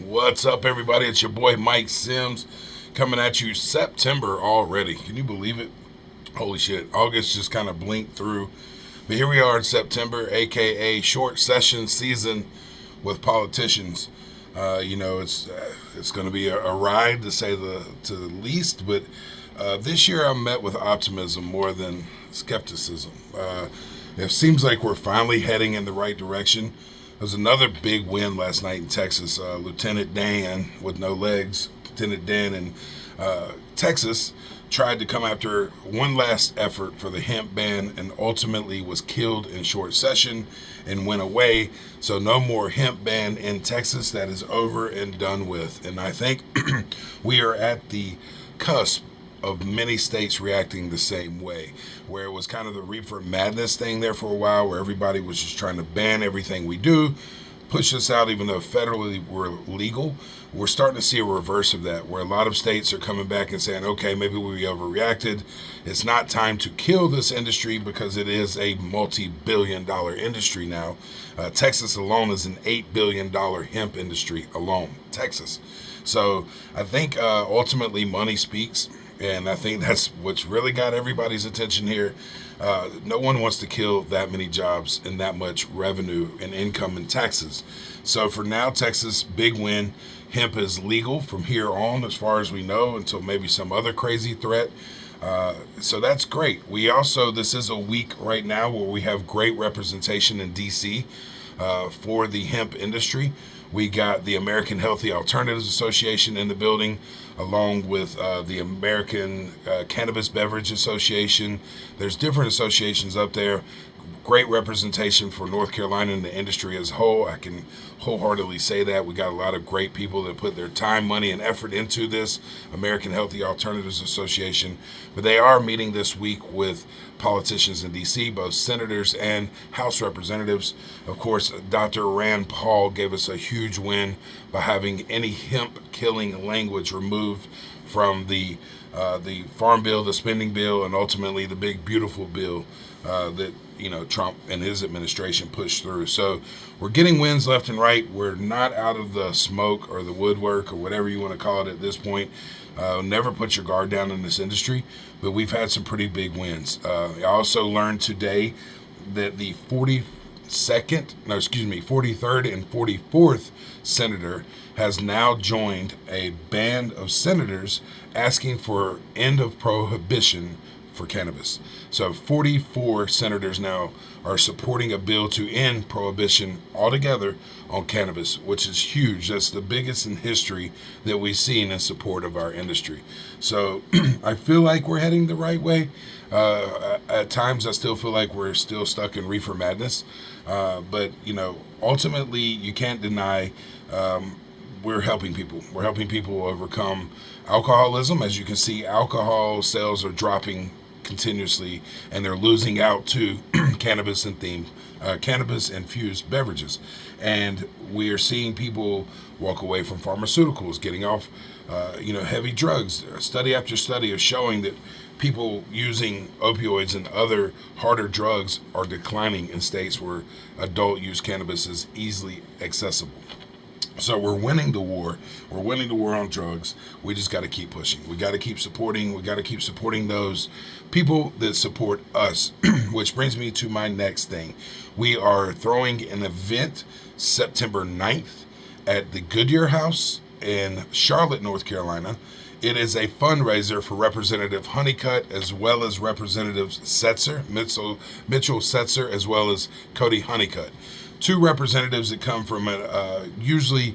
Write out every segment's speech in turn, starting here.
What's up, everybody? It's your boy Mike Sims coming at you. September already. Can you believe it? Holy shit. August just kind of blinked through. But here we are in September, aka short session season with politicians. It's going to be a ride to the least, but this year I'm met with optimism more than skepticism. It seems like we're finally heading in the right direction. There was another big win last night in Texas. Lieutenant Dan with no legs, Lieutenant Dan in Texas, tried to come after one last effort for the hemp ban and ultimately was killed in short session and went away. So no more hemp ban in Texas. That is over and done with. And I think we are at the cusp of many states reacting the same way, where it was kind of the reefer madness thing there for a while, where everybody was just trying to ban everything we do, push us out even though federally we're legal. We're starting to see a reverse of that, where a lot of states are coming back and saying, okay, maybe we overreacted. It's not time to kill this industry because it is a multi-billion-dollar industry now. Texas alone is an $8 billion hemp industry alone, Texas. So I think ultimately money speaks. And I think that's what's really got everybody's attention here. No one wants to kill that many jobs and that much revenue and income and taxes. So for now, Texas, big win. Hemp is legal from here on, as far as we know, until maybe some other crazy threat. So that's great. This is a week right now where we have great representation in D.C. For the hemp industry. We got the American Healthy Alternatives Association in the building, along with the American Cannabis Beverage Association. There's different associations up there. Great representation for North Carolina and the industry as a whole. I can wholeheartedly say that. We got a lot of great people that put their time, money, and effort into this American Healthy Alternatives Association. But they are meeting this week with politicians in D.C., both senators and House representatives. Of course, Dr. Rand Paul gave us a huge win by having any hemp-killing language removed from the farm bill, the spending bill, and ultimately the big, beautiful bill that Trump and his administration pushed through. So we're getting wins left and right. We're not out of the smoke or the woodwork or whatever you want to call it at this point. Never put your guard down in this industry, but we've had some pretty big wins. I also learned today that the 43rd and 44th senator has now joined a band of senators asking for end of prohibition for cannabis. So 44 senators now are supporting a bill to end prohibition altogether on cannabis, which is huge. That's the biggest in history that we've seen in support of our industry. So I feel like we're heading the right way. At times I still feel like we're still stuck in reefer madness. But ultimately you can't deny we're helping people. We're helping people overcome alcoholism. As you can see, alcohol sales are dropping continuously, and they're losing out to cannabis infused beverages. And we are seeing people walk away from pharmaceuticals, getting off heavy drugs. Study after study is showing that people using opioids and other harder drugs are declining in states where adult use cannabis is easily accessible. So we're winning the war. We're winning the war on drugs. We just got to keep pushing. We got to keep supporting. We got to keep supporting those people that support us, which brings me to my next thing. We are throwing an event September 9th at the Goodyear House in Charlotte, North Carolina. It is a fundraiser for Representative Honeycutt as well as Representatives Mitchell Setzer, as well as Cody Honeycutt. Two representatives that come from usually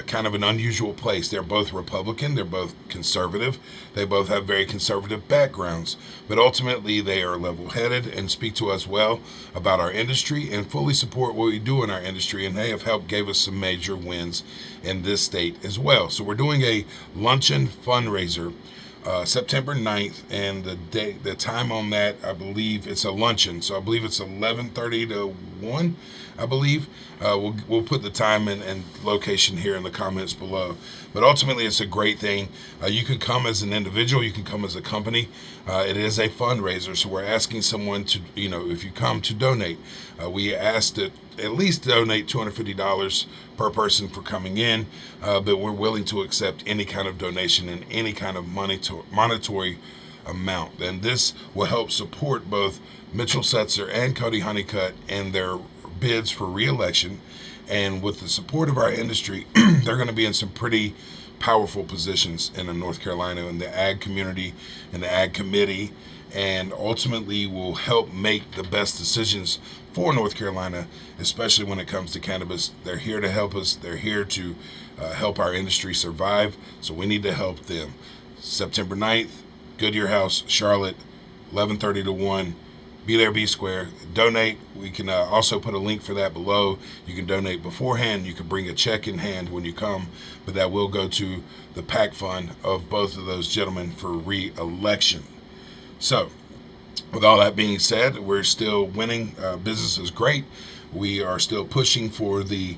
kind of an unusual place. They're both Republican, they're both conservative, they both have very conservative backgrounds, but ultimately they are level-headed and speak to us well about our industry and fully support what we do in our industry, and they have gave us some major wins in this state as well. So we're doing a luncheon fundraiser September 9th, and the time on that, I believe it's a luncheon, so I believe it's 11:30 to 1, I believe. We'll put the time and location here in the comments below. But ultimately, it's a great thing. You can come as an individual, you can come as a company. It is a fundraiser, so we're asking someone to, if you come, to donate. We ask that at least donate $250 per person for coming in, but we're willing to accept any kind of donation and any kind of monetary amount. And this will help support both Mitchell Setzer and Cody Honeycutt and their bids for re-election. And with the support of our industry, they're going to be in some pretty powerful positions in North Carolina, in the ag community, in the ag committee, and ultimately will help make the best decisions for North Carolina, especially when it comes to cannabis. They're here to help us. They're here to help our industry survive, so we need to help them. September 9th, Goodyear House, Charlotte, 11:30 to 1. Be there, be square. Donate. We can also put a link for that below. You can donate beforehand. You can bring a check in hand when you come, but that will go to the PAC fund of both of those gentlemen for re-election. So, with all that being said, we're still winning. Business is great. We are still pushing for the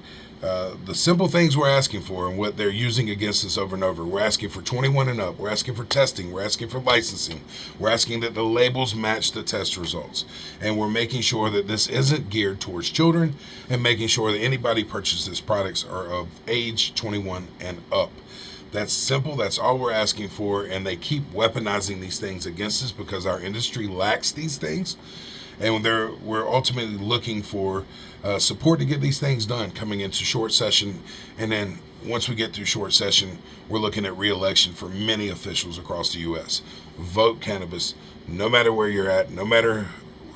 simple things we're asking for and what they're using against us over and over. We're asking for 21 and up. We're asking for testing. We're asking for licensing. We're asking that the labels match the test results. And we're making sure that this isn't geared towards children, and making sure that anybody purchases products are of age 21 and up. That's simple. That's all we're asking for. And they keep weaponizing these things against us because our industry lacks these things. And we're ultimately looking for support to get these things done coming into short session. And then once we get through short session, we're looking at re-election for many officials across the U.S. Vote cannabis, no matter where you're at, no matter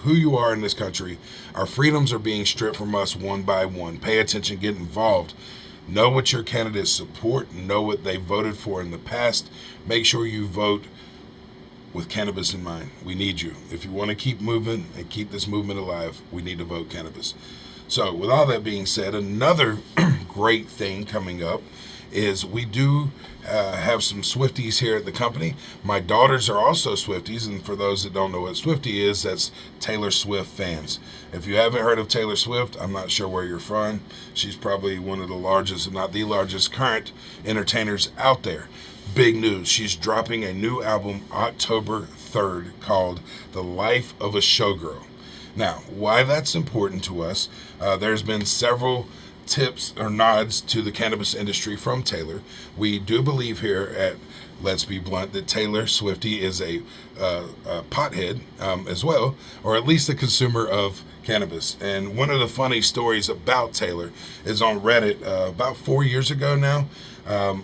who you are in this country. Our freedoms are being stripped from us one by one. Pay attention, get involved. Know what your candidates support. Know what they voted for in the past. Make sure you vote with cannabis in mind. We need you. If you want to keep moving and keep this movement alive, we need to vote cannabis. So with all that being said, another great thing coming up is we do have some Swifties here at the company. My daughters are also Swifties, and for those that don't know what Swiftie is, that's Taylor Swift fans. If you haven't heard of Taylor Swift, I'm not sure where you're from. She's probably one of the largest, if not the largest, current entertainers out there. Big news, she's dropping a new album October 3rd called The Life of a Showgirl. Now, why that's important to us, there's been several tips or nods to the cannabis industry from Taylor. We do believe here at Let's Be Blunt that Taylor Swiftie is a pothead as well, or at least a consumer of cannabis. And one of the funny stories about Taylor is on Reddit about 4 years ago now.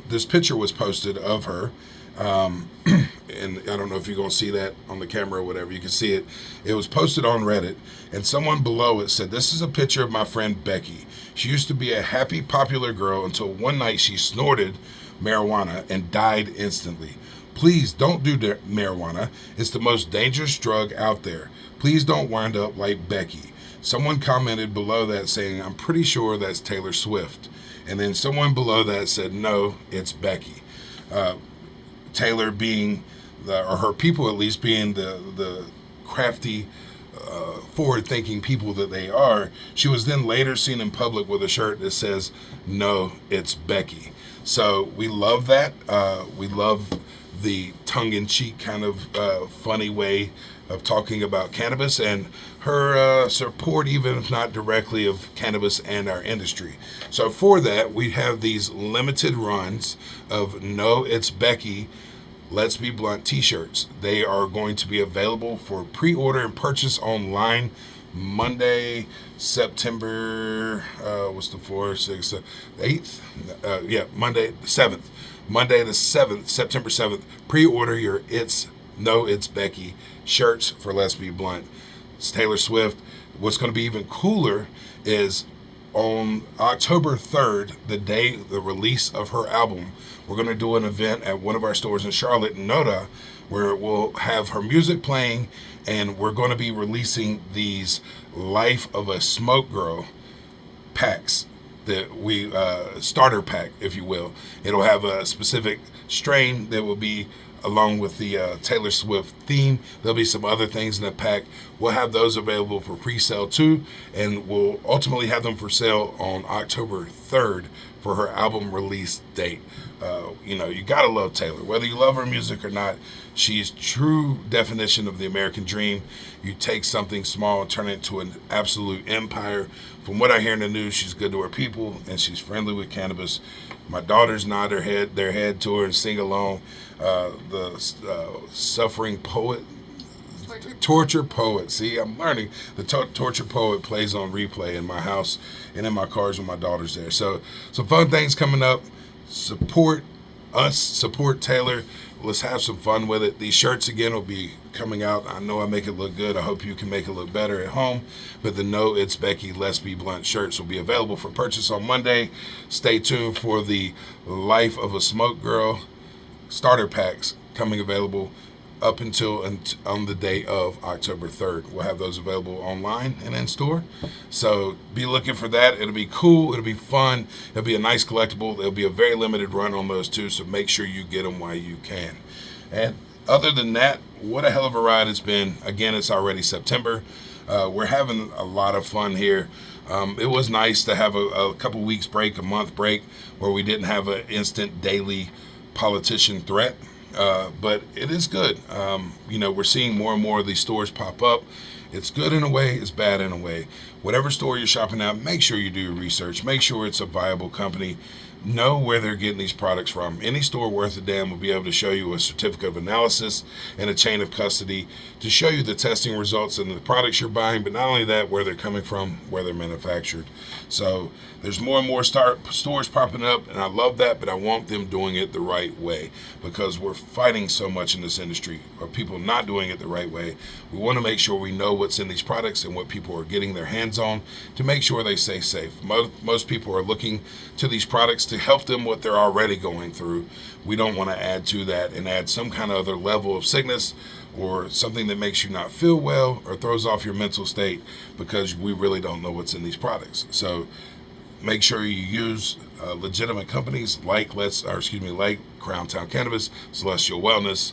This picture was posted of her, and I don't know if you're going to see that on the camera or whatever. You can see it. It was posted on Reddit, and someone below it said, "This is a picture of my friend Becky. She used to be a happy, popular girl until one night she snorted marijuana and died instantly. Please don't do marijuana. It's the most dangerous drug out there. Please don't wind up like Becky." Someone commented below that saying, "I'm pretty sure that's Taylor Swift." And then someone below that said, "No, it's Becky." Taylor being, or her people at least, being the crafty, forward-thinking people that they are, she was then later seen in public with a shirt that says, "No, it's Becky." So we love that. We love the tongue-in-cheek kind of funny way of talking about cannabis, and her support, even if not directly, of cannabis and our industry. So for that, we have these limited runs of "No, It's Becky" Let's Be Blunt t-shirts. They are going to be available for pre-order and purchase online Monday, September, what's the 4th, 6th, 8th? Monday the 7th. Monday the 7th, September 7th. Pre-order your No, It's Becky shirts for Let's Be Blunt. It's Taylor Swift. What's going to be even cooler is on October 3rd, the day the release of her album, we're going to do an event at one of our stores in Charlotte, Noda, where we'll have her music playing, and we're going to be releasing these Life of a Smoke Girl packs that we starter pack, if you will. It'll have a specific strain that will be along with the Taylor Swift theme. There'll be some other things in the pack. We'll have those available for pre-sale too, and we'll ultimately have them for sale on October 3rd for her album release date. You gotta love Taylor, whether you love her music or not. She's true definition of the American dream. You take something small and turn it into an absolute empire. From what I hear in the news, she's good to her people and she's friendly with cannabis. My daughters nod their head to her and sing along. The suffering poet, torture poet. See, I'm learning. The torture poet plays on replay in my house and in my cars with my daughters there. So some fun things coming up. Support us, support Taylor. Let's have some fun with it. These shirts again will be coming out. I know I make it look good. I hope you can make it look better at home. But the No It's Becky Let's Be Blunt shirts will be available for purchase on Monday. Stay tuned for the Life of a Smoke Girl starter packs coming available up until on the day of October 3rd. We'll have those available online and in store. So be looking for that. It'll be cool. It'll be fun. It'll be a nice collectible. There'll be a very limited run on those too, so make sure you get them while you can. And other than that, what a hell of a ride it's been. Again, it's already September. We're having a lot of fun here. It was nice to have a couple weeks break, a month break, where we didn't have an instant daily politician threat. But it is good. We're seeing more and more of these stores pop up. It's good in a way, it's bad in a way. Whatever store you're shopping at, make sure you do your research. Make sure it's a viable company. Know where they're getting these products from. Any store worth a damn will be able to show you a certificate of analysis and a chain of custody to show you the testing results and the products you're buying, but not only that, where they're coming from, where they're manufactured. So there's more and more stores popping up, and I love that, but I want them doing it the right way, because we're fighting so much in this industry of people not doing it the right way. We want to make sure we know what's in these products and what people are getting their hands on to make sure they stay safe. Most people are looking to these products to help them what they're already going through. We don't want to add to that and add some kind of other level of sickness or something that makes you not feel well or throws off your mental state, because we really don't know what's in these products. So make sure you use legitimate companies like Crowntown Cannabis, Celestial Wellness,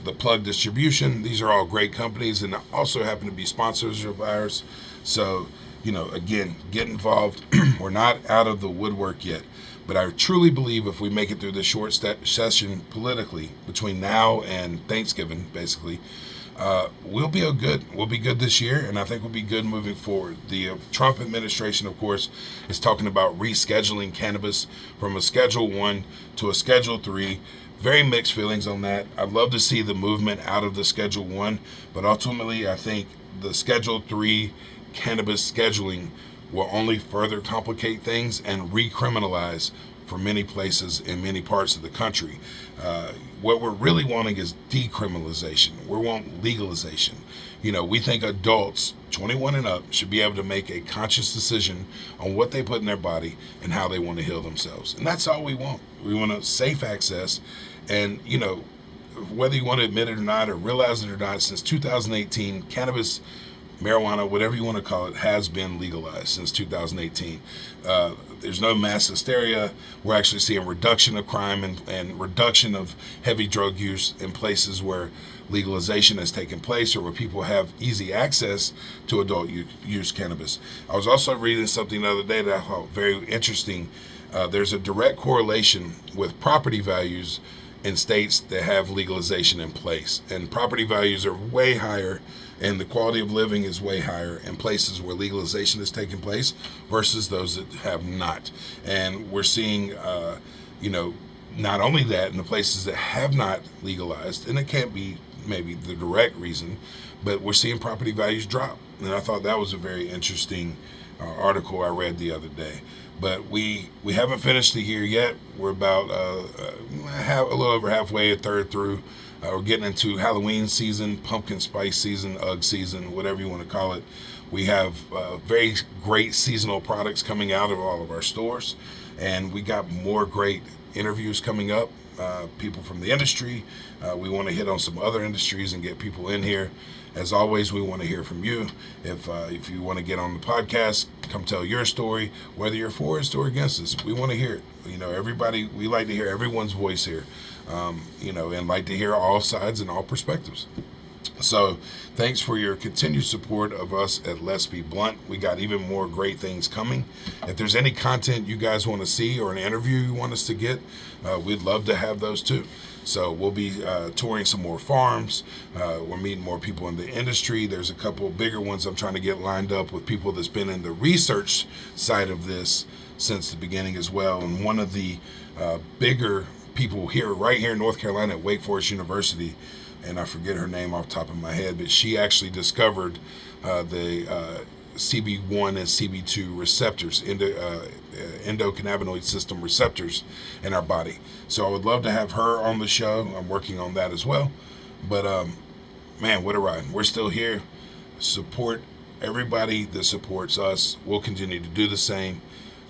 the Plug Distribution. These are all great companies and also happen to be sponsors of ours. So, again, get involved. We're not out of the woodwork yet, but I truly believe if we make it through this short session politically between now and Thanksgiving, basically, we'll be good this year, and I think we'll be good moving forward. The Trump administration, of course, is talking about rescheduling cannabis from a Schedule 1 to a Schedule 3. Very mixed feelings on that. I'd love to see the movement out of the Schedule 1, but ultimately I think the Schedule 3 cannabis scheduling will only further complicate things and recriminalize for many places in many parts of the country. What we're really wanting is decriminalization. We want legalization. We think adults 21 and up should be able to make a conscious decision on what they put in their body and how they want to heal themselves. And that's all we want. We want a safe access. And, whether you want to admit it or not or realize it or not, since 2018, cannabis, marijuana, whatever you want to call it, has been legalized since 2018. There's no mass hysteria. We're actually seeing reduction of crime and reduction of heavy drug use in places where legalization has taken place or where people have easy access to adult use cannabis. I was also reading something the other day that I thought very interesting. There's a direct correlation with property values in states that have legalization in place. And property values are way higher and the quality of living is way higher in places where legalization is taking place versus those that have not. And we're seeing, not only that in the places that have not legalized, and it can't be maybe the direct reason, but we're seeing property values drop. And I thought that was a very interesting article I read the other day. But we haven't finished the year yet. We're about a little over halfway, a third through. We're getting into Halloween season, pumpkin spice season, UGG season, whatever you want to call it. We have very great seasonal products coming out of all of our stores. And we got more great interviews coming up, people from the industry. We want to hit on some other industries and get people in here. As always, we want to hear from you. If you want to get on the podcast, come tell your story, whether you're for us or against us. We want to hear it. Everybody, we like to hear everyone's voice here, and like to hear all sides and all perspectives. So thanks for your continued support of us at Let's Be Blunt. We got even more great things coming. If there's any content you guys want to see or an interview you want us to get, we'd love to have those too. So we'll be touring some more farms. We're meeting more people in the industry. There's a couple bigger ones I'm trying to get lined up with people that's been in the research side of this since the beginning as well. And one of the bigger people right here in North Carolina at Wake Forest University, and I forget her name off the top of my head, but she actually discovered the CB1 and CB2 receptors, endocannabinoid system receptors in our body. So I would love to have her on the show. I'm working on that as well. But man, what a ride. We're still here. Support everybody that supports us. We'll continue to do the same.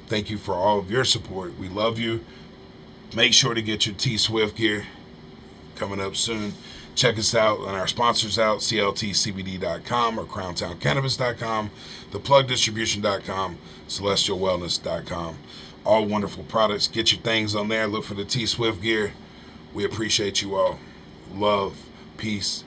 Thank you for all of your support. We love you. Make sure to get your T-Swift gear coming up soon. Check us out and our sponsors out, cltcbd.com or crowntowncannabis.com, theplugdistribution.com, celestialwellness.com. All wonderful products. Get your things on there. Look for the T-Swift gear. We appreciate you all. Love, peace.